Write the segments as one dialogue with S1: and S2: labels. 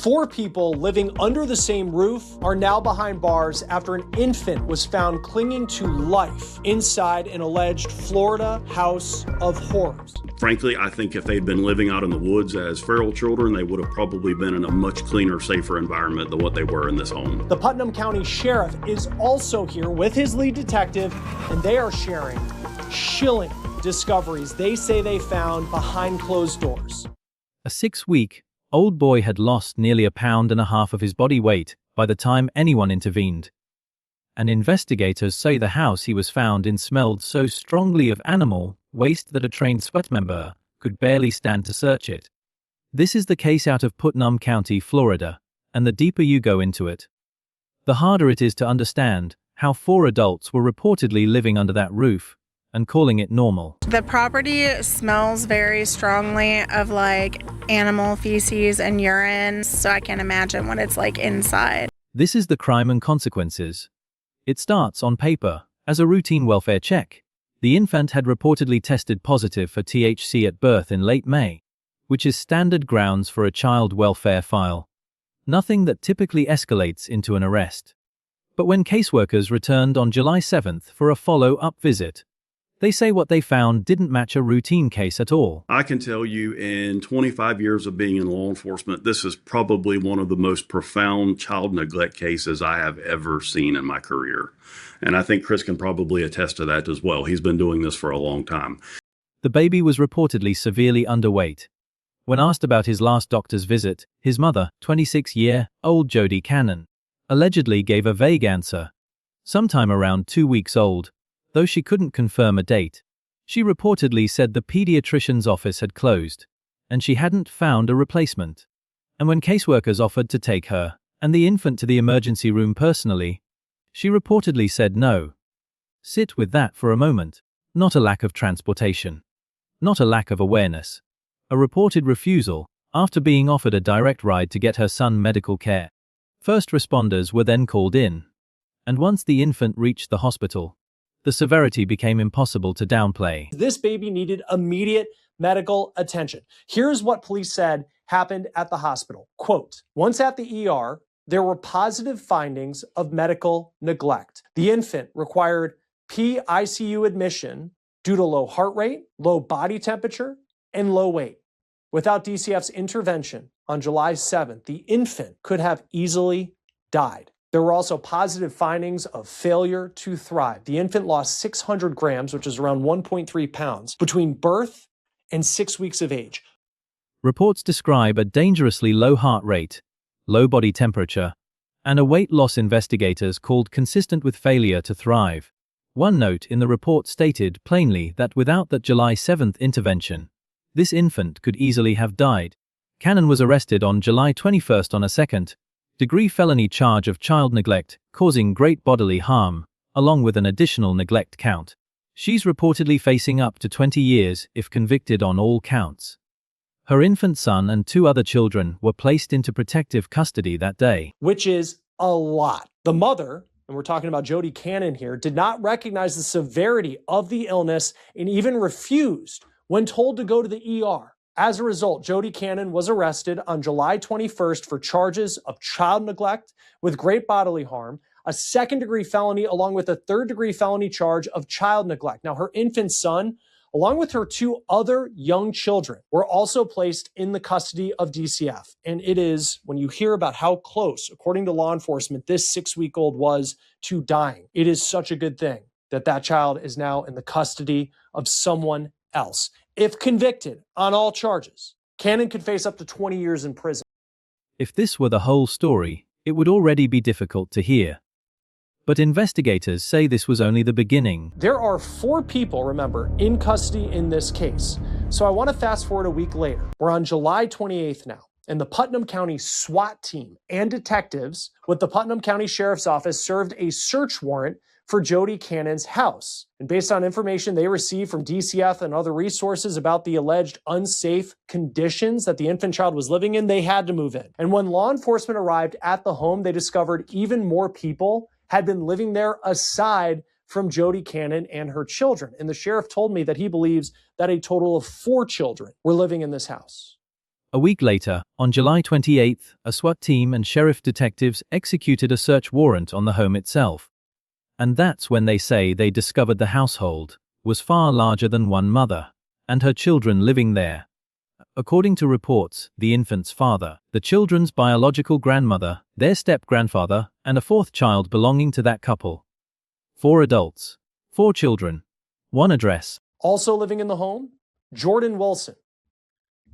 S1: 4 people living under the same roof are now behind bars after an infant was found clinging to life inside an alleged Florida house of horrors.
S2: Frankly, I think if they'd been living out in the woods as feral children, they would have probably been in a much cleaner, safer environment than what they were in this home.
S1: The Putnam County Sheriff is also here with his lead detective, and they are sharing chilling discoveries they say they found behind closed doors.
S3: A 6-week-old boy had lost nearly 1.5 pounds of his body weight by the time anyone intervened. And investigators say the house he was found in smelled so strongly of animal waste that a trained SWAT member could barely stand to search it. This is the case out of Putnam County, Florida, and the deeper you go into it, the harder it is to understand how 4 adults were reportedly living under that roof and calling it normal.
S4: The property smells very strongly of like animal feces and urine, so I can't imagine what it's like inside.
S3: This is the crime and consequences. It starts on paper as a routine welfare check. The infant had reportedly tested positive for THC at birth in late May, which is standard grounds for a child welfare file. Nothing that typically escalates into an arrest. But when caseworkers returned on July 7th for a follow-up visit, they say what they found didn't match a routine case at all.
S2: I can tell you in 25 years of being in law enforcement, this is probably one of the most profound child neglect cases I have ever seen in my career. And I think Chris can probably attest to that as well. He's been doing this for a long time.
S3: The baby was reportedly severely underweight. When asked about his last doctor's visit, his mother, 26-year-old Jodie Cannon, allegedly gave a vague answer. Sometime around 2 weeks old, though she couldn't confirm a date. She reportedly said the pediatrician's office had closed, and she hadn't found a replacement. And when caseworkers offered to take her and the infant to the emergency room personally, she reportedly said no. Sit with that for a moment. Not a lack of transportation. Not a lack of awareness. A reported refusal, after being offered a direct ride to get her son medical care. First responders were then called in. And once the infant reached the hospital, the severity became impossible to downplay.
S1: This baby needed immediate medical attention. Here's what police said happened at the hospital. Quote, once at the ER, there were positive findings of medical neglect. The infant required PICU admission due to low heart rate, low body temperature, and low weight. Without DCF's intervention on July 7th, the infant could have easily died. There were also positive findings of failure to thrive. The infant lost 600 grams, which is around 1.3 pounds, between birth and 6 weeks of age.
S3: Reports describe a dangerously low heart rate, low body temperature, and a weight loss investigators called consistent with failure to thrive. One note in the report stated plainly that without that July 7th intervention, this infant could easily have died. Cannon was arrested on July 21st on a second-degree felony charge of child neglect, causing great bodily harm, along with an additional neglect count. She's reportedly facing up to 20 years if convicted on all counts. Her infant son and 2 other children were placed into protective custody that day.
S1: Which is a lot. The mother, and we're talking about Jodie Cannon here, did not recognize the severity of the illness and even refused when told to go to the ER. As a result, Jodie Cannon was arrested on July 21st for charges of child neglect with great bodily harm, a second-degree felony, along with a third-degree felony charge of child neglect. Now, her infant son, along with her 2 other young children, were also placed in the custody of DCF. And it is, when you hear about how close, according to law enforcement, this 6-week-old was to dying, it is such a good thing that that child is now in the custody of someone else. If convicted on all charges, Cannon could face up to 20 years in prison.
S3: If this were the whole story, it would already be difficult to hear. But investigators say this was only the beginning.
S1: There are 4 people, remember, in custody in this case. So I want to fast forward a week later. We're on July 28th now, and the Putnam County SWAT team and detectives with the Putnam County Sheriff's Office served a search warrant for Jodie Cannon's house. And based on information they received from DCF and other resources about the alleged unsafe conditions that the infant child was living in, they had to move in. And when law enforcement arrived at the home, they discovered even more people had been living there aside from Jodie Cannon and her children. And the sheriff told me that he believes that a total of 4 children were living in this house.
S3: A week later, on July 28, a SWAT team and sheriff detectives executed a search warrant on the home itself. And that's when they say they discovered the household was far larger than one mother and her children living there. According to reports, the infant's father, the children's biological grandmother, their step-grandfather, and a fourth child belonging to that couple. 4 adults, 4 children, 1 address.
S1: Also living in the home, Jordan Wilson.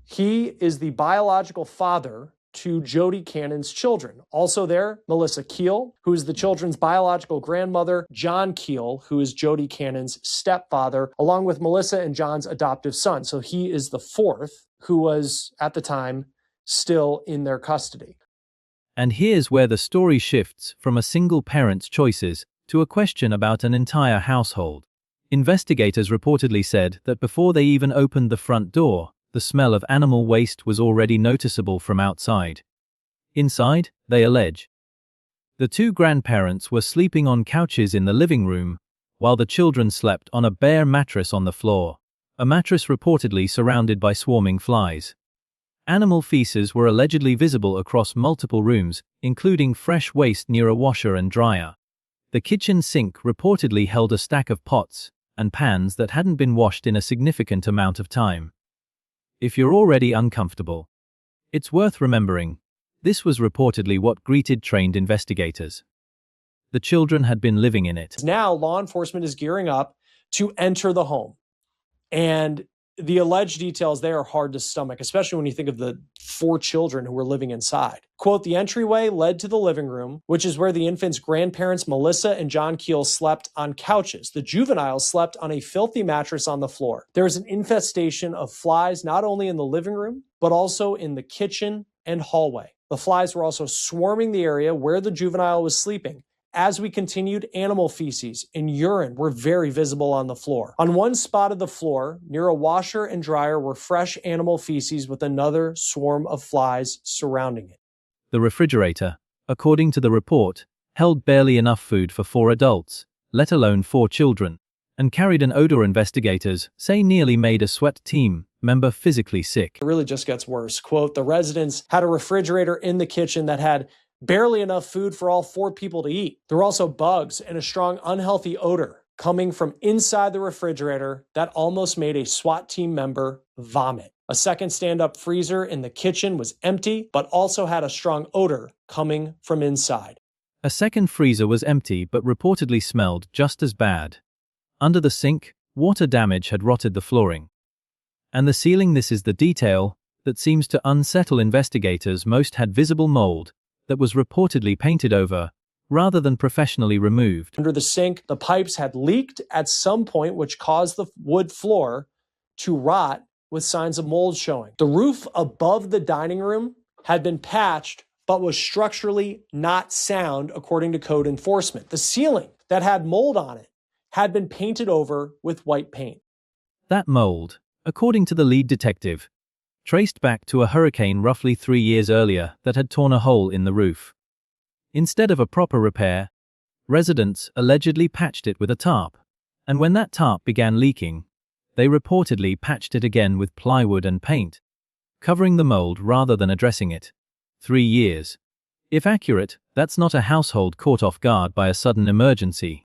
S1: He is the biological father to Jodie Cannon's children. Also there, Melissa Keel, who is the children's biological grandmother, John Keel, who is Jodie Cannon's stepfather, along with Melissa and John's adoptive son. So he is the fourth who was, at the time, still in their custody.
S3: And here's where the story shifts from a single parent's choices to a question about an entire household. Investigators reportedly said that before they even opened the front door, the smell of animal waste was already noticeable from outside. Inside, they allege, the 2 grandparents were sleeping on couches in the living room, while the children slept on a bare mattress on the floor, a mattress reportedly surrounded by swarming flies. Animal feces were allegedly visible across multiple rooms, including fresh waste near a washer and dryer. The kitchen sink reportedly held a stack of pots and pans that hadn't been washed in a significant amount of time. If you're already uncomfortable, it's worth remembering, this was reportedly what greeted trained investigators. The children had been living in it.
S1: Now, law enforcement is gearing up to enter the home. And the alleged details there are hard to stomach, especially when you think of the 4 children who were living inside. Quote, the entryway led to the living room, which is where the infant's grandparents, Melissa and John Keel, slept on couches. The juveniles slept on a filthy mattress on the floor. There was an infestation of flies not only in the living room, but also in the kitchen and hallway. The flies were also swarming the area where the juvenile was sleeping. As we continued, animal feces and urine were very visible on the floor. On one spot of the floor, near a washer and dryer, were fresh animal feces with another swarm of flies surrounding it.
S3: The refrigerator, according to the report, held barely enough food for 4 adults, let alone 4 children, and carried an odor investigators say nearly made a SWAT team member physically sick.
S1: It really just gets worse. Quote, the residents had a refrigerator in the kitchen that had barely enough food for all 4 people to eat. There were also bugs and a strong unhealthy odor coming from inside the refrigerator that almost made a SWAT team member vomit. A second stand-up freezer in the kitchen was empty, but also had a strong odor coming from inside.
S3: A second freezer was empty but reportedly smelled just as bad. Under the sink, water damage had rotted the flooring. And the ceiling, this is the detail that seems to unsettle investigators most, had visible mold that was reportedly painted over, rather than professionally removed.
S1: Under the sink, the pipes had leaked at some point, which caused the wood floor to rot with signs of mold showing. The roof above the dining room had been patched, but was structurally not sound, according to code enforcement. The ceiling that had mold on it had been painted over with white paint.
S3: That mold, according to the lead detective, traced back to a hurricane roughly 3 years earlier that had torn a hole in the roof. Instead of a proper repair, residents allegedly patched it with a tarp, and when that tarp began leaking, they reportedly patched it again with plywood and paint, covering the mold rather than addressing it. 3 years. If accurate, that's not a household caught off guard by a sudden emergency.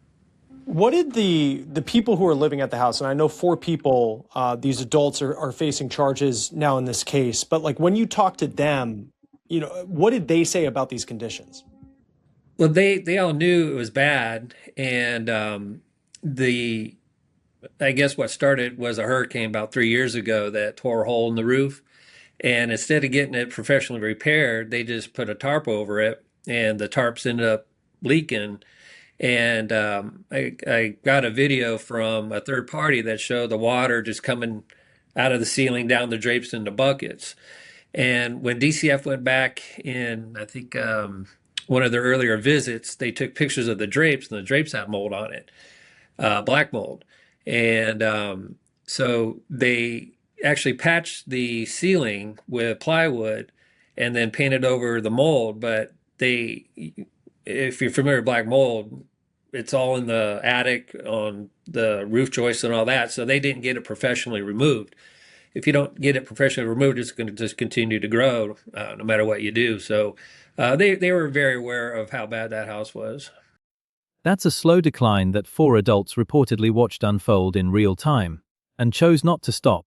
S1: What did the people who are living at the house, and I know 4 people, these adults are facing charges now in this case, but like when you talk to them, what did they say about these conditions?
S5: Well, they all knew it was bad, and I guess what started was a hurricane about 3 years ago that tore a hole in the roof, and instead of getting it professionally repaired, they just put a tarp over it, and the tarps ended up leaking. And I got a video from a third party that showed the water just coming out of the ceiling down the drapes into buckets. And when DCF went back in, I think one of their earlier visits, they took pictures of the drapes, and the drapes had mold on it, black mold. And so they actually patched the ceiling with plywood and then painted over the mold. But if you're familiar with black mold, it's all in the attic on the roof joists and all that. So they didn't get it professionally removed. if you don't get it professionally removed, it's going to just continue to grow no matter what you do. So they were very aware of how bad that house was.
S3: That's a slow decline that 4 adults reportedly watched unfold in real time and chose not to stop.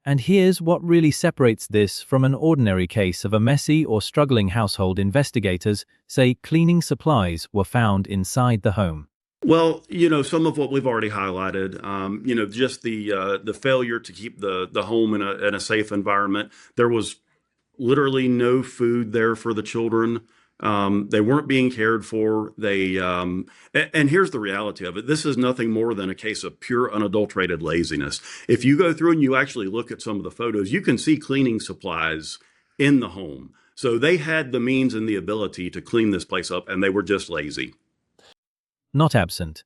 S3: And here's what really separates this from an ordinary case of a messy or struggling household. Investigators say cleaning supplies were found inside the home.
S2: Well, some of what we've already highlighted, just the failure to keep the home in a safe environment. There was literally no food there for the children. They weren't being cared for. And here's the reality of it. This is nothing more than a case of pure unadulterated laziness. If you go through and you actually look at some of the photos, you can see cleaning supplies in the home. So they had the means and the ability to clean this place up, and they were just lazy.
S3: Not absent.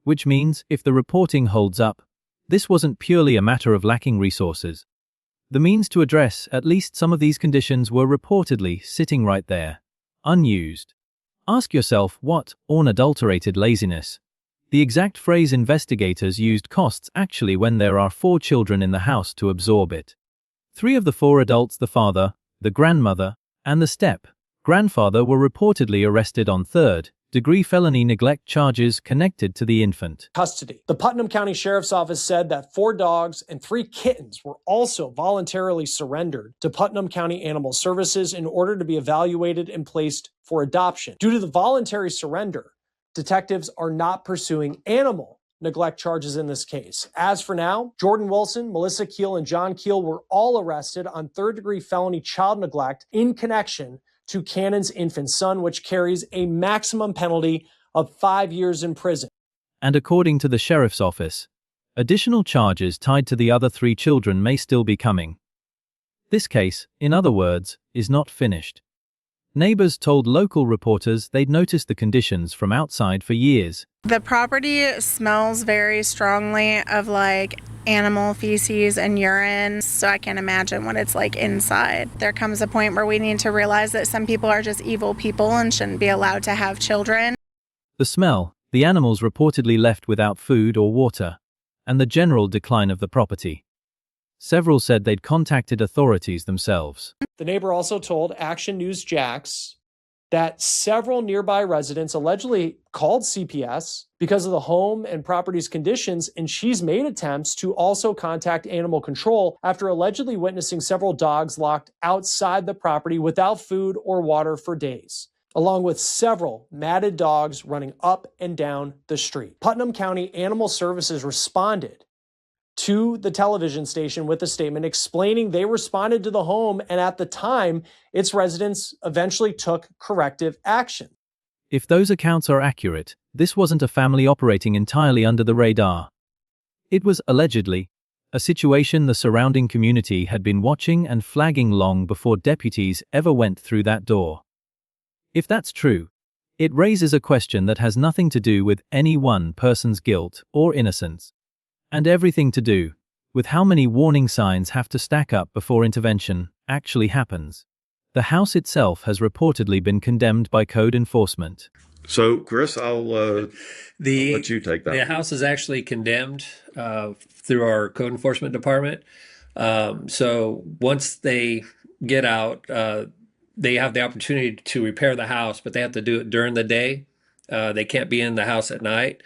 S3: Which means, if the reporting holds up, this wasn't purely a matter of lacking resources. The means to address at least some of these conditions were reportedly sitting right there, unused. Ask yourself what unadulterated laziness. The exact phrase investigators used costs actually when there are 4 children in the house to absorb it. 3 of the 4 adults, the father, the grandmother, and the step-grandfather, were reportedly arrested on third-degree felony neglect charges connected to the infant.
S1: Custody. The Putnam County Sheriff's Office said that 4 dogs and 3 kittens were also voluntarily surrendered to Putnam County Animal Services in order to be evaluated and placed for adoption. Due to the voluntary surrender, detectives are not pursuing animal neglect charges in this case. As for now, Jordan Wilson, Melissa Keel, and John Keel were all arrested on third-degree felony child neglect in connection to Cannon's infant son, which carries a maximum penalty of 5 years in prison.
S3: And according to the sheriff's office, additional charges tied to the other 3 children may still be coming. This case, in other words, is not finished. Neighbors told local reporters they'd noticed the conditions from outside for years.
S4: The property smells very strongly of like animal feces and urine, so I can't imagine what it's like inside. There comes a point where we need to realize that some people are just evil people and shouldn't be allowed to have children.
S3: The smell, the animals reportedly left without food or water, and the general decline of the property. Several said they'd contacted authorities themselves.
S1: The neighbor also told Action News Jax that several nearby residents allegedly called CPS because of the home and property's conditions, and she's made attempts to also contact animal control after allegedly witnessing several dogs locked outside the property without food or water for days, along with several matted dogs running up and down the street. Putnam County Animal Services responded to the television station with a statement explaining they responded to the home, and at the time, its residents eventually took corrective action.
S3: If those accounts are accurate, this wasn't a family operating entirely under the radar. It was, allegedly, a situation the surrounding community had been watching and flagging long before deputies ever went through that door. If that's true, it raises a question that has nothing to do with any one person's guilt or innocence, and everything to do with how many warning signs have to stack up before intervention actually happens. The house itself has reportedly been condemned by code enforcement.
S2: So, Chris, I'll let you take that.
S5: The house is actually condemned through our code enforcement department. So once they get out, they have the opportunity to repair the house, but they have to do it during the day. They can't be in the house at night.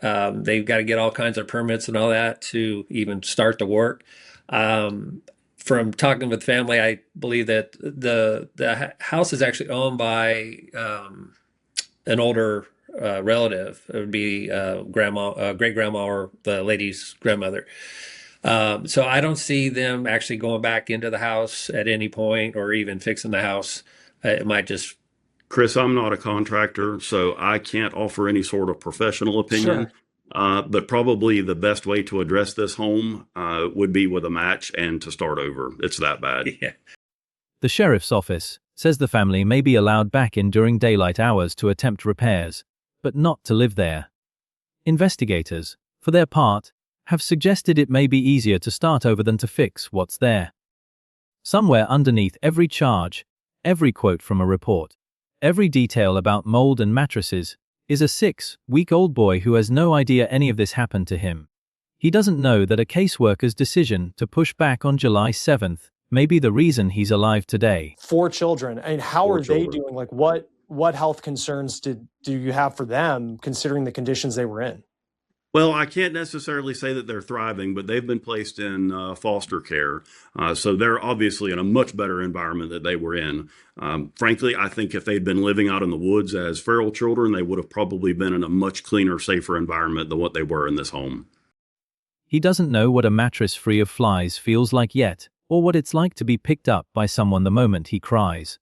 S5: They've got to get all kinds of permits and all that to even start the work. From talking with family, I believe that the house is actually owned by an older relative. It would be grandma, great grandma, or the lady's grandmother. So I don't see them actually going back into the house at any point or even fixing the house. It might just.
S2: Chris, I'm not a contractor, so I can't offer any sort of professional opinion. Sure. But probably the best way to address this home would be with a match and to start over. It's that bad.
S5: Yeah.
S3: The sheriff's office says the family may be allowed back in during daylight hours to attempt repairs, but not to live there. Investigators, for their part, have suggested it may be easier to start over than to fix what's there. Somewhere underneath every charge, every quote from a report, every detail about mold and mattresses, is a 6-week-old boy who has no idea any of this happened to him. He doesn't know that a caseworker's decision to push back on July 7th may be the reason he's alive today.
S1: 4 children. And how
S2: Four
S1: are they
S2: children.
S1: doing? Like what health concerns do you have for them considering the conditions they were in?
S2: Well, I can't necessarily say that they're thriving, but they've been placed in foster care. So they're obviously in a much better environment that they were in. Frankly, I think if they'd been living out in the woods as feral children, they would have probably been in a much cleaner, safer environment than what they were in this home.
S3: He doesn't know what a mattress free of flies feels like yet, or what it's like to be picked up by someone the moment he cries.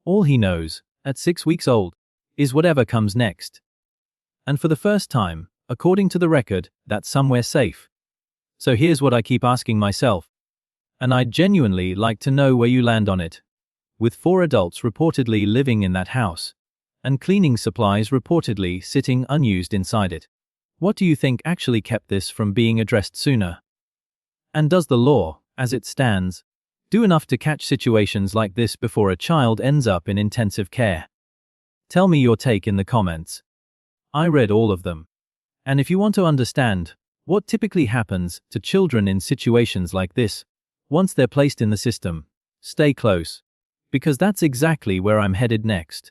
S3: All he knows, at 6 weeks old, is whatever comes next. And for the first time, according to the record, that's somewhere safe. So here's what I keep asking myself. And I'd genuinely like to know where you land on it. With 4 adults reportedly living in that house, and cleaning supplies reportedly sitting unused inside it, what do you think actually kept this from being addressed sooner? And does the law, as it stands, do enough to catch situations like this before a child ends up in intensive care? Tell me your take in the comments. I read all of them. And if you want to understand what typically happens to children in situations like this, once they're placed in the system, stay close, because that's exactly where I'm headed next.